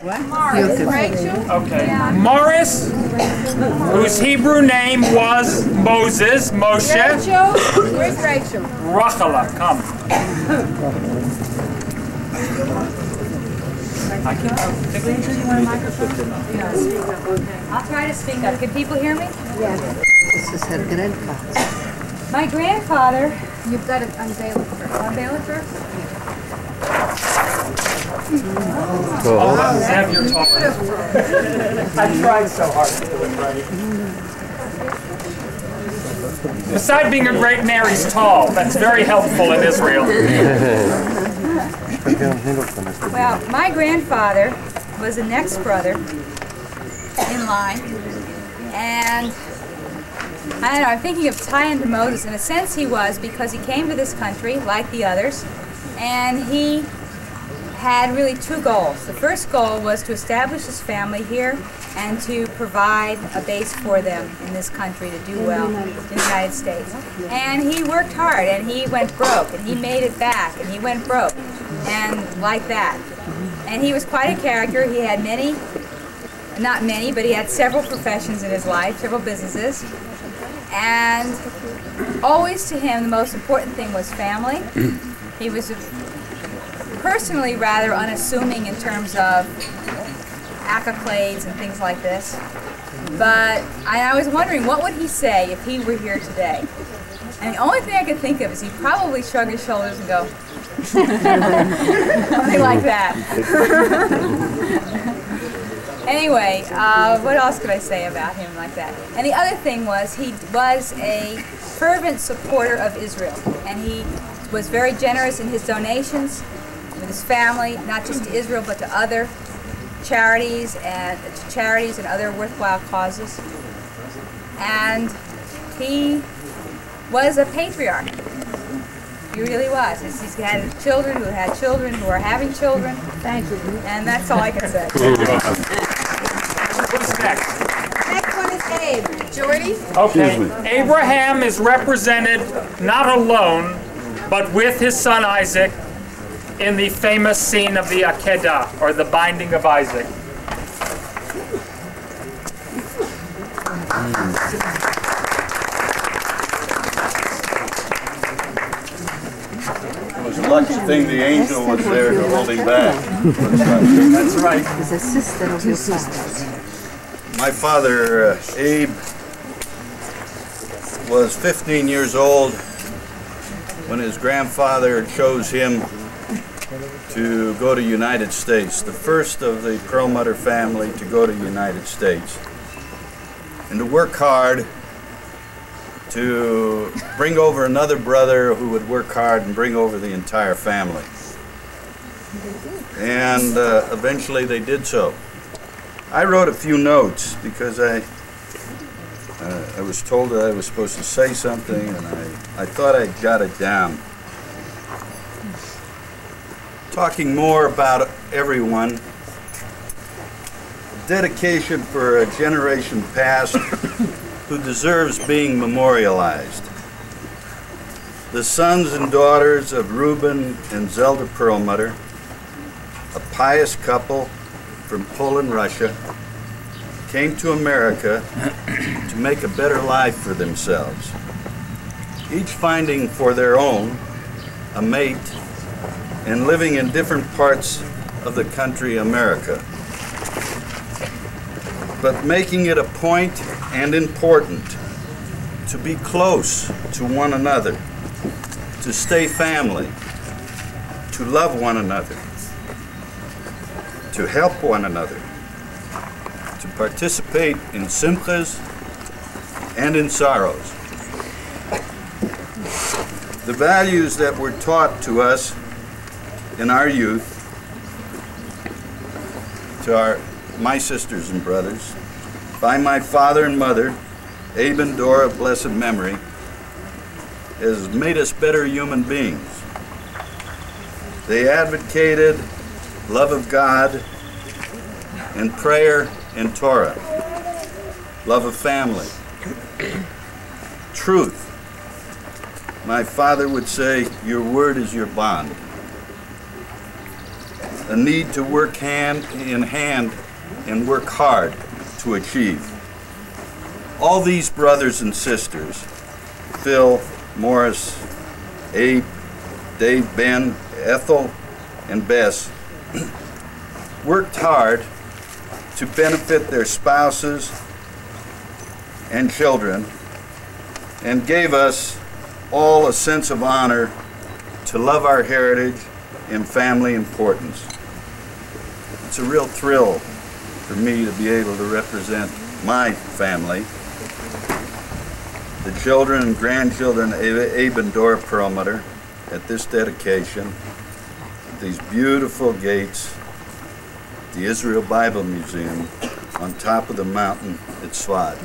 Morris. Rachel? Okay. Morris, whose Hebrew name was Moses, Moshe. Rachel? Where's Rachel? Rachala, come. I'll try to speak up. Can people hear me? This is her grandfather. My grandfather. You've got to unveil it first. Unveil it first? Have your talk. I tried so hard to do it right. Besides being a great mayor, he's tall. That's very helpful in Israel. Well, my grandfather was the next brother in line, and I don't know, I'm thinking of tying to Moses. In a sense he was, because he came to this country like the others, and he had really two goals. The first goal was to establish his family here and to provide a base for them in this country to do well in the United States. And he worked hard, and he went broke, and he made it back, and he went broke, and like that. And he was quite a character. He had many, not many, but he had several professions in his life, several businesses. And always to him, the most important thing was family. He was personally rather unassuming in terms of accolades and things like this. But I was wondering, what would he say if he were here today? And the only thing I could think of is he'd probably shrug his shoulders and go, something like that. Anyway, what else could I say about him like that? And the other thing was, he was a fervent supporter of Israel, and he was very generous in his donations with his family, not just to Israel, but to other charities and other worthwhile causes. And he was a patriarch. He really was. He's had children who are having children. Thank you. And that's all I can say. Who's next? Next one is Abe. Jordy? Okay. Abraham is represented not alone, but with his son Isaac in the famous scene of the Akedah, or the binding of Isaac. It was a lucky thing the angel was there to hold him back. That's right. Is a sister of your father's. My father, Abe, was 15 years old when his grandfather chose him to go to United States, the first of the Perlmutter family to go to United States, and to work hard to bring over another brother who would work hard and bring over the entire family. And eventually they did so. I wrote a few notes because I was told that I was supposed to say something, and I thought I'd jot it down. Talking more about everyone, dedication for a generation past who deserves being memorialized. The sons and daughters of Reuben and Zelda Perlmutter, a pious couple from Poland, Russia, came to America to make a better life for themselves, each finding for their own a mate and living in different parts of the country, America, but making it a point and important to be close to one another, to stay family, to love one another, to help one another, to participate in simchas and in sorrows. The values that were taught to us in our youth, to my sisters and brothers, by my father and mother, Abe and Dora of blessed memory, has made us better human beings. They advocated love of God and prayer and Torah, love of family, truth. My father would say, your word is your bond. a need to work hand in hand and work hard to achieve. All these brothers and sisters, Phil, Morris, Abe, Dave, Ben, Ethel, and Bess, worked hard to benefit their spouses and children, and gave us all a sense of honor to love our heritage and family importance. It's a real thrill for me to be able to represent my family, the children and grandchildren of Abe and Dora Perlmutter, at this dedication. These beautiful gates, the Israel Bible Museum on top of the mountain at Swat.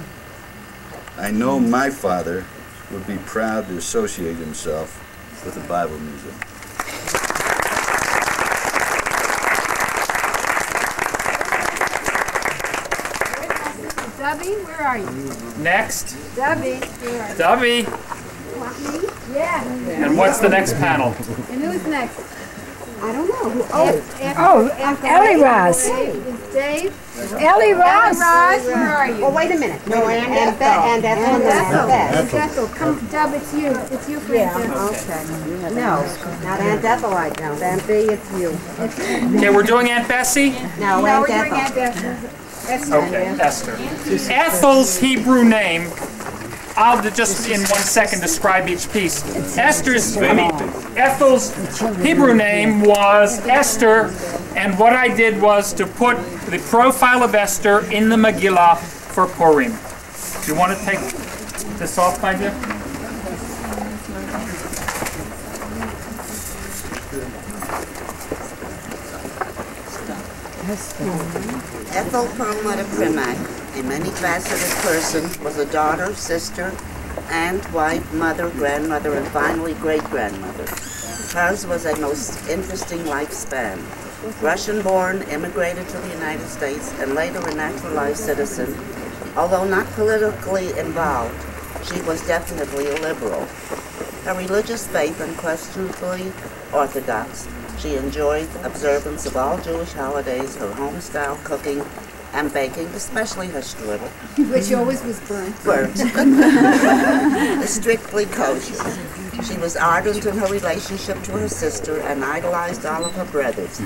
I know my father would be proud to associate himself with the Bible Museum. Debbie, where are you? Next, Debbie, where are you? Dubby. Want me? Yeah. And what's the next panel? And who's next? I don't know. Ellie Ross. Is Dave? Ellie Ross. Ross, where are you? Oh, wait a minute. No, and Ethel. Ethel, come, Deb, it's you. It's you, Francis. Okay. No, not Aunt Ethel, I don't. Aunt B, it's you. Okay, we're doing Aunt Bessie? No, No, Aunt we're doing Ethel. Aunt Ethel. Okay, Esther. Ethel's Hebrew name, I'll just in 1 second describe each piece. Ethel's Hebrew name was Esther, and what I did was to put the profile of Esther in the Megillah for Purim. Do you want to take this off, my dear? Ethel Perlmutter Primack, a many-faceted person, was a daughter, sister, aunt, wife, mother, grandmother, and finally great-grandmother. Hers was a most interesting lifespan. Russian-born, immigrated to the United States, and later a naturalized citizen. Although not politically involved, she was definitely a liberal. Her religious faith unquestionably orthodox. She enjoyed observance of all Jewish holidays, her home-style cooking and baking, especially her strudel. Which always was burnt. Strictly kosher. She was ardent in her relationship to her sister and idolized all of her brothers.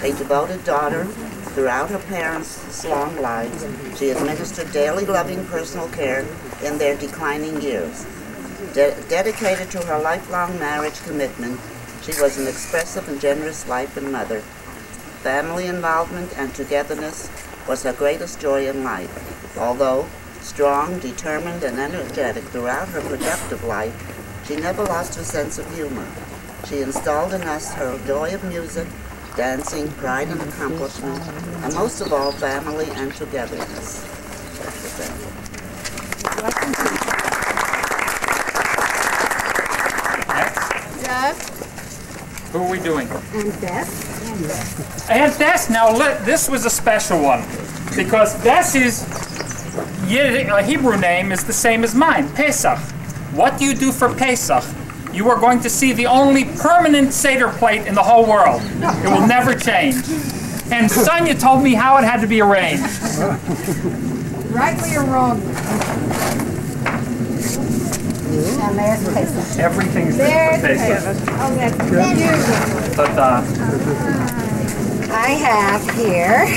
A devoted daughter throughout her parents' long lives, she administered daily loving personal care in their declining years. Dedicated to her lifelong marriage commitment, she was an expressive and generous wife and mother. Family involvement and togetherness was her greatest joy in life. Although strong, determined, and energetic throughout her productive life, she never lost her sense of humor. She installed in us her joy of music, dancing, pride and accomplishment, and most of all, family and togetherness. Deb? Who are we doing? Aunt Bess. Aunt Bess. Now, this was a special one because Bess's Hebrew name is the same as mine, Pesach. What do you do for Pesach? You are going to see the only permanent Seder plate in the whole world. It will never change. And Sonia told me how it had to be arranged. Rightly or wrongly? And there's Pesach. Everything's There's for Pesach. Oh, that's beautiful. But I have here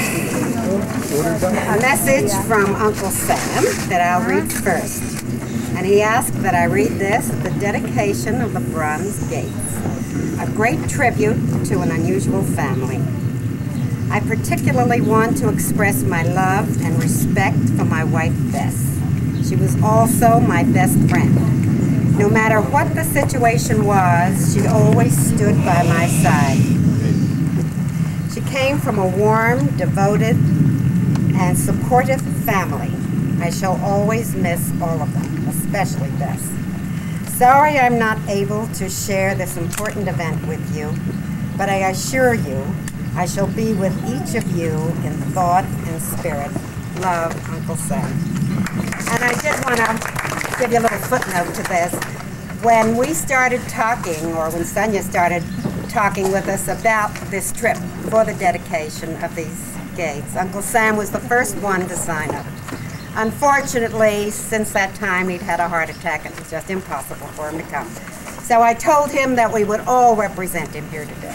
a message from Uncle Sam that I'll read first. And he asked that I read this at the dedication of the Bronze Gates, a great tribute to an unusual family. I particularly want to express my love and respect for my wife, Bess. She was also my best friend. No matter what the situation was, she always stood by my side. She came from a warm, devoted, and supportive family. I shall always miss all of them, especially Bess. Sorry I'm not able to share this important event with you, but I assure you I shall be with each of you in thought and spirit. Love, Uncle Sam. And I did want to give you a little footnote to this. When we started talking, or when Sonia started talking with us about this trip for the dedication of these gates. Uncle Sam was the first one to sign up. Unfortunately, since that time, he'd had a heart attack and it was just impossible for him to come. So I told him that we would all represent him here today.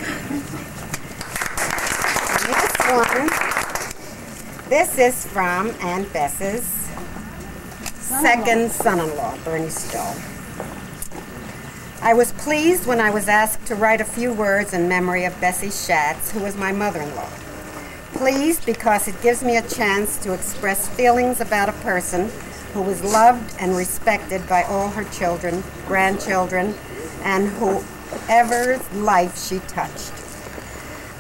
This is from Aunt Bess's second son-in-law, Bernie Stoll. I was pleased when I was asked to write a few words in memory of Bessie Schatz, who was my mother-in-law. Pleased because it gives me a chance to express feelings about a person who was loved and respected by all her children, grandchildren, and whoever's life she touched.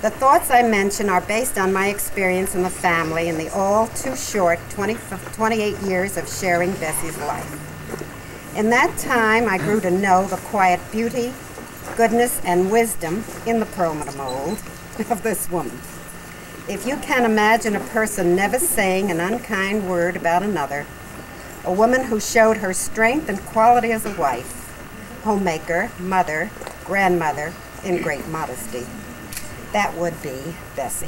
The thoughts I mention are based on my experience in the family in the all too short 28 years of sharing Bessie's life. In that time, I grew to know the quiet beauty, goodness, and wisdom in the Perlmutter mold of this woman. If you can imagine a person never saying an unkind word about another, a woman who showed her strength and quality as a wife, homemaker, mother, grandmother, in great modesty, that would be Bessie.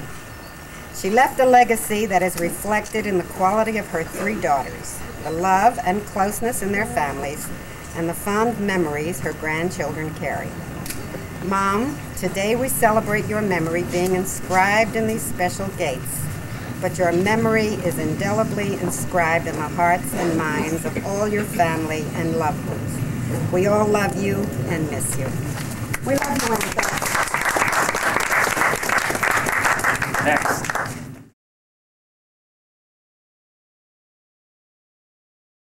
She left a legacy that is reflected in the quality of her 3 daughters, the love and closeness in their families, and the fond memories her grandchildren carry. Mom, today we celebrate your memory being inscribed in these special gates, but your memory is indelibly inscribed in the hearts and minds of all your family and loved ones. We all love you and miss you. We love you, Aunt Beth. Next.